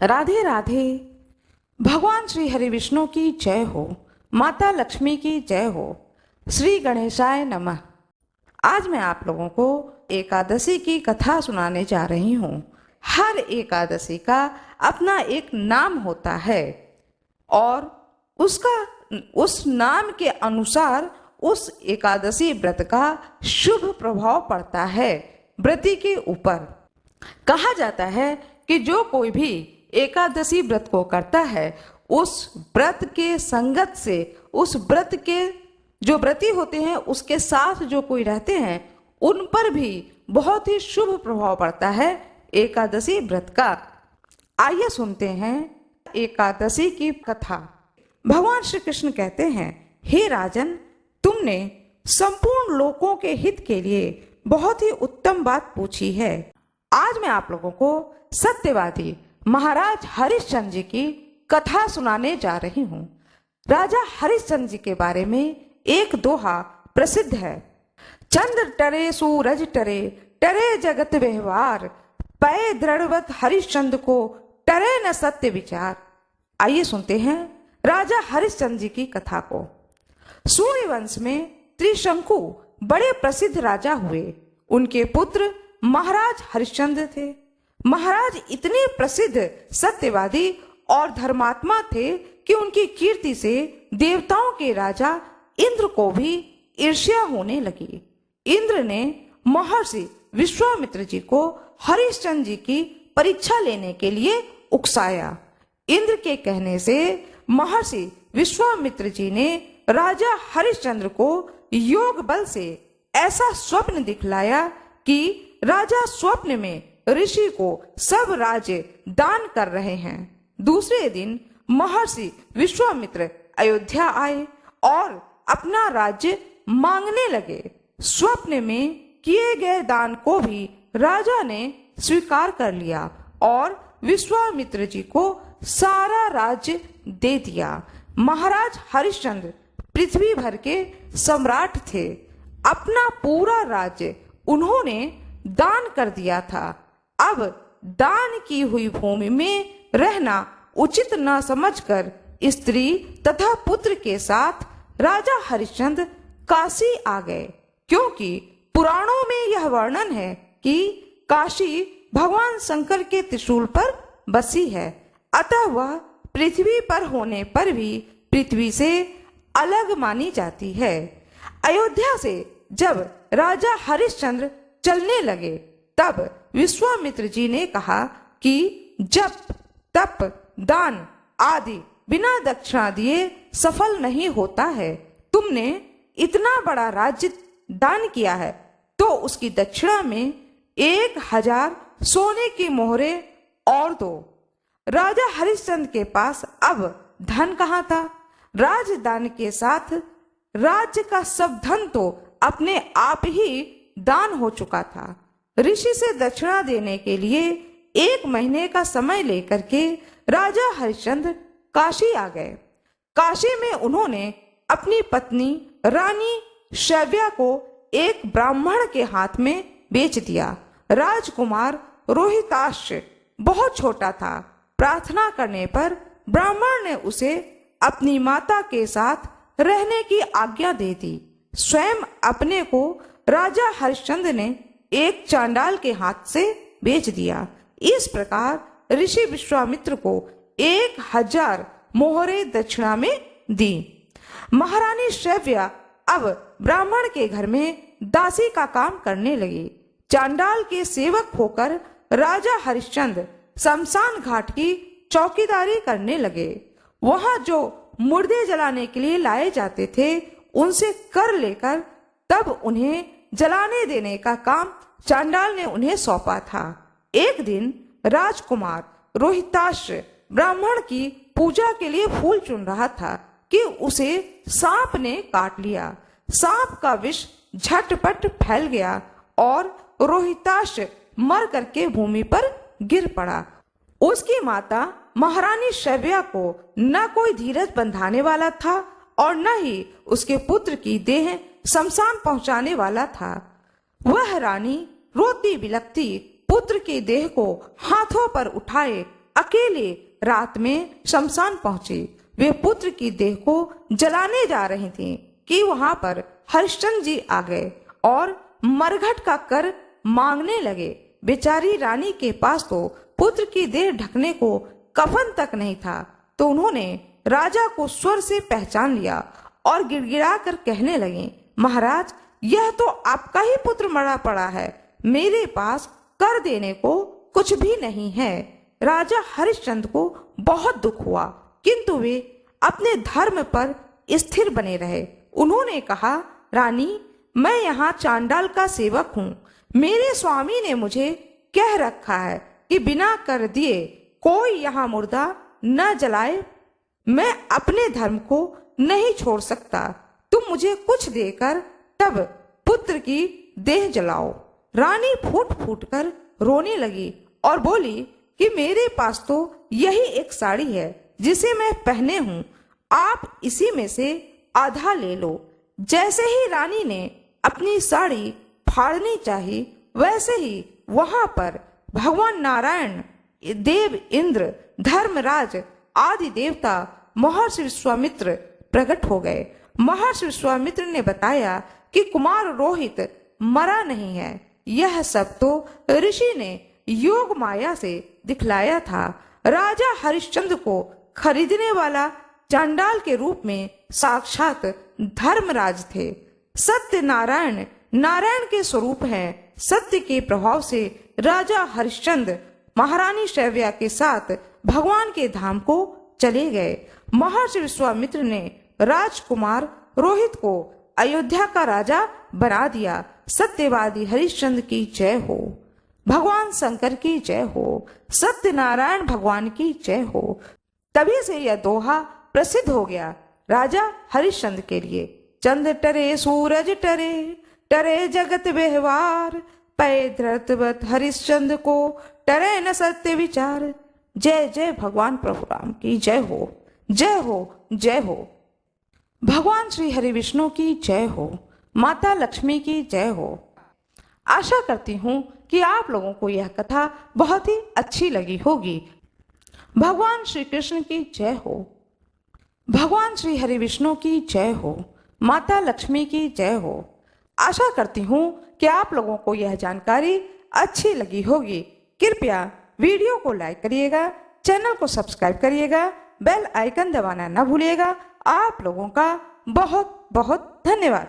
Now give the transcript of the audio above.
राधे राधे। भगवान श्री हरि विष्णु की जय हो, माता लक्ष्मी की जय हो, श्री गणेशाय नमः। आज मैं आप लोगों को एकादशी की कथा सुनाने जा रही हूँ। हर एकादशी का अपना एक नाम होता है और उस नाम के अनुसार उस एकादशी व्रत का शुभ प्रभाव पड़ता है व्रती के ऊपर। कहा जाता है कि जो कोई भी एकादशी व्रत को करता है, उस व्रत के संगत से, उस व्रत के जो व्रती होते हैं उसके साथ जो कोई रहते हैं, उन पर भी बहुत ही शुभ प्रभाव पड़ता है एकादशी व्रत का। आइए सुनते हैं एकादशी की कथा। भगवान श्री कृष्ण कहते हैं, हे राजन, तुमने संपूर्ण लोकों के हित के लिए बहुत ही उत्तम बात पूछी है। आज मैं आप लोगों को सत्यवादी महाराज हरिश्चंद्र जी की कथा सुनाने जा रही हूँ। राजा हरिश्चंद्र जी के बारे में एक दोहा प्रसिद्ध है। चंद्र टरे सूरज टरे, टरे जगत व्यवहार, पै दृढ़वत हरिश्चंद्र को टरे न सत्य विचार। आइए सुनते हैं राजा हरिश्चंद्र जी की कथा को। सूर्यवंश में त्रिशंकु बड़े प्रसिद्ध राजा हुए। उनके पुत्र महाराज हरिश्चंद्र थे। महाराज इतने प्रसिद्ध सत्यवादी और धर्मात्मा थे कि उनकी कीर्ति से देवताओं के राजा इंद्र को भी ईर्ष्या होने लगी। इंद्र ने महर्षि विश्वामित्र जी को हरिश्चंद्र जी की परीक्षा लेने के लिए उकसाया। इंद्र के कहने से महर्षि विश्वामित्र जी ने राजा हरिश्चंद्र को योग बल से ऐसा स्वप्न दिखलाया कि राजा स्वप्न में ऋषि को सब राज्य दान कर रहे हैं। दूसरे दिन महर्षि विश्वामित्र अयोध्या आए और अपना राज्य मांगने लगे। स्वप्न में किए गए दान को भी राजा ने स्वीकार कर लिया और विश्वामित्र जी को सारा राज्य दे दिया। महाराज हरिश्चंद्र पृथ्वी भर के सम्राट थे। अपना पूरा राज्य उन्होंने दान कर दिया था। अब दान की हुई भूमि में रहना उचित न समझकर स्त्री तथा पुत्र के साथ राजा हरिश्चंद्र काशी आ गए, क्योंकि पुराणों में यह वर्णन है कि काशी भगवान शंकर के त्रिशूल पर बसी है। अतः वह पृथ्वी पर होने पर भी पृथ्वी से अलग मानी जाती है। अयोध्या से जब राजा हरिश्चंद्र चलने लगे, तब विश्वामित्र जी ने कहा कि जप तप दान आदि बिना दक्षिणा दिए सफल नहीं होता है। तुमने इतना बड़ा राज्य दान किया है, तो उसकी दक्षिणा में 1000 सोने की मोहरे और दो। राजा हरिश्चंद्र के पास अब धन कहाँ था? राजदान के साथ राज्य का सब धन तो अपने आप ही दान हो चुका था। ऋषि से दक्षिणा देने के लिए 1 महीने का समय लेकर के राजा हरिश्चंद्र काशी आ गए। काशी में उन्होंने अपनी पत्नी रानी शैव्या को एक ब्राह्मण के हाथ में बेच दिया। राजकुमार रोहिताक्ष बहुत छोटा था। प्रार्थना करने पर ब्राह्मण ने उसे अपनी माता के साथ रहने की आज्ञा दे दी। स्वयं अपने को राजा हरिश्चंद्र ने एक चांडाल के हाथ से बेच दिया। इस प्रकार ऋषि विश्वामित्र को 1000 मोहरे दक्षिणा में दी। महारानी शैव्या अब ब्राह्मण के घर में दासी का काम करने लगी। चांडाल के सेवक होकर राजा हरिश्चंद्र शमशान घाट की चौकीदारी करने लगे। वहां जो मुर्दे जलाने के लिए लाए जाते थे, उनसे कर लेकर तब उन्हें जलाने देने का काम चांडाल ने उन्हें सौंपा था। एक दिन राजकुमार रोहिताक्ष ब्राह्मण की पूजा के लिए फूल चुन रहा था कि उसे सांप ने काट लिया। सांप का विष झटपट फैल गया और रोहिताक्ष मर करके भूमि पर गिर पड़ा। उसकी माता महारानी शैव्या को न कोई धीरज बंधाने वाला था और न ही उसके पुत्र की देह शमशान पहुंचाने वाला था। वह रानी रोती बिलखती पुत्र की देह को हाथों पर उठाए अकेले रात में शमशान पहुंचे। वे पुत्र की देह को जलाने जा रही थीं कि वहां पर हरिश्चंद्र जी आ गए और मरघट का कर मांगने लगे। बेचारी रानी के पास तो पुत्र की देह ढकने को कफन तक नहीं था, तो उन्होंने राजा को स्वर से पहचान लिया और गिड़गिड़ा कर कहने लगे, महाराज, यह तो आपका ही पुत्र मरा पड़ा है, मेरे पास कर देने को कुछ भी नहीं है। राजा हरिश्चंद्र को बहुत दुख हुआ, किंतु वे अपने धर्म पर स्थिर बने रहे। उन्होंने कहा, रानी, मैं यहाँ चांडाल का सेवक हूँ। मेरे स्वामी ने मुझे कह रखा है कि बिना कर दिए कोई यहाँ मुर्दा न जलाए। मैं अपने धर्म को नहीं छोड़ सकता। तुम मुझे कुछ देकर तब पुत्र की देह जलाओ। रानी फूट फूट कर रोने लगी और बोली कि मेरे पास तो यही एक साड़ी है जिसे मैं पहने हूँ, आप इसी में से आधा ले लो। जैसे ही रानी ने अपनी साड़ी फाड़नी चाही, वैसे ही वहां पर भगवान नारायण, देव इंद्र, धर्मराज आदि देवता महर्षि विश्वामित्र प्रकट हो गए। महर्षि विश्वामित्र ने बताया कि कुमार रोहित मरा नहीं है, यह सब तो ऋषि ने योग माया से दिखलाया था। राजा हरिश्चंद्र को खरीदने वाला चांडाल के रूप में साक्षात धर्मराज थे। सत्य नारायण नारायण के स्वरूप हैं। सत्य के प्रभाव से राजा हरिश्चंद्र महारानी शैव्या के साथ भगवान के धाम को चले गए। महर्षि विश्वामित्र ने राजकुमार रोहित को अयोध्या का राजा बना दिया। सत्यवादी हरिश्चंद्र की जय हो, भगवान शंकर की जय हो, सत्यनारायण भगवान की जय हो। तभी से यह दोहा प्रसिद्ध हो गया राजा हरिश्चंद्र के लिए। चंद्र टरे सूरज टरे, टरे जगत व्यवहार, पै धृतवत हरिश्चंद्र को, टरे न सत्य विचार। जय जय भगवान प्रभु राम की जय हो, जय हो, जय हो। भगवान श्री हरि विष्णु की जय हो, माता लक्ष्मी की जय हो। आशा करती हूँ कि आप लोगों को यह कथा बहुत ही अच्छी लगी होगी। भगवान श्री कृष्ण की जय हो, भगवान श्री हरि विष्णु की जय हो, माता लक्ष्मी की जय हो। आशा करती हूँ कि आप लोगों को यह जानकारी अच्छी लगी होगी। कृपया वीडियो को लाइक करिएगा, चैनल को सब्सक्राइब करिएगा, बेल आइकन दबाना न भूलिएगा। आप लोगों का बहुत बहुत धन्यवाद।